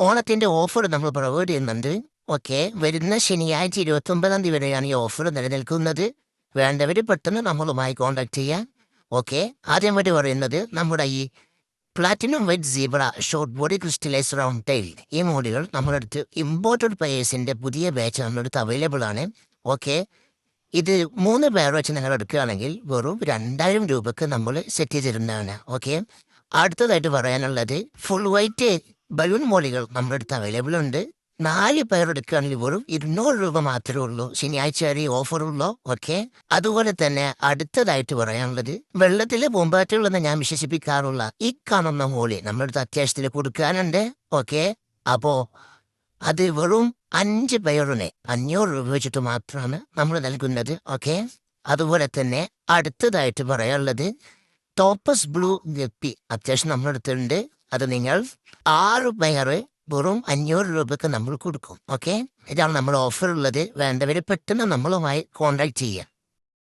ഓണത്തിൻ്റെ ഓഫർ നമ്മൾ പ്രൊവൈഡ് ചെയ്യുന്നുണ്ട്. ഓക്കെ, വരുന്ന ശനിയാഴ്ച 29 വരെയാണ് ഈ ഓഫർ നിലനിൽക്കുന്നത്. വേണ്ടവർ പെട്ടെന്ന് നമ്മളുമായി കോൺടാക്ട് ചെയ്യാം. ഓക്കെ, ആദ്യമായിട്ട് പറയുന്നത് നമ്മുടെ ഈ platinum white zebra short body crystallize round tile ഈ മോഡലുകൾ നമ്മുടെ അടുത്ത് ഇമ്പോർട്ടഡ് പേയേഴ്സിൻ്റെ പുതിയ ബാച്ച് നമ്മുടെ അടുത്ത് അവൈലബിൾ ആണ്. ഓക്കെ, ഇത് 3 പേർ വെച്ച് നിങ്ങൾ എടുക്കുകയാണെങ്കിൽ വെറും 2000 രൂപക്ക് നമ്മൾ സെറ്റ് ചെയ്ത് തരുന്നതാണ്. ഓക്കെ, അടുത്തതായിട്ട് പറയാനുള്ളത് ഫുൾ വൈറ്റ് ബലൂൺ മോളികൾ നമ്മുടെ അടുത്ത് അവൈലബിൾ ഉണ്ട്. 4 പേർ എടുക്കുകയാണെങ്കിൽ വെറും 200 രൂപ മാത്രമേ ഉള്ളൂ. ശനിയാഴ്ച വരെ ഓഫറുള്ളൂ. ഓക്കെ, അതുപോലെ തന്നെ അടുത്തതായിട്ട് പറയാനുള്ളത് വെള്ളത്തിൽ പൂമ്പാറ്റകളെന്ന് ഞാൻ വിശേഷിപ്പിക്കാറുള്ള ഈ കാണുന്ന മോളി നമ്മുടെ അടുത്ത് അത്യാവശ്യത്തിൽ കൊടുക്കാനുണ്ട്. ഓക്കെ, അപ്പോ അത് വെറും 5 പേരിന് 500 രൂപ വെച്ചിട്ട് മാത്രമാണ് നമ്മൾ നൽകുന്നത്. ഓക്കെ, അതുപോലെ തന്നെ അടുത്തതായിട്ട് പറയാനുള്ളത് ടോപ്പസ് ബ്ലൂ ഗപ്പി അത്യാവശ്യം നമ്മുടെ അടുത്തുണ്ട്. അത് നിങ്ങൾ 6 പേർ വെറും 500 രൂപയ്ക്ക് നമ്മൾ കൊടുക്കും. ഓക്കെ, ഇതാണ് നമ്മൾ ഓഫർ ഉള്ളത്. വേണ്ടവർ പെട്ടെന്ന് നമ്മളുമായി കോൺടാക്ട് ചെയ്യുക.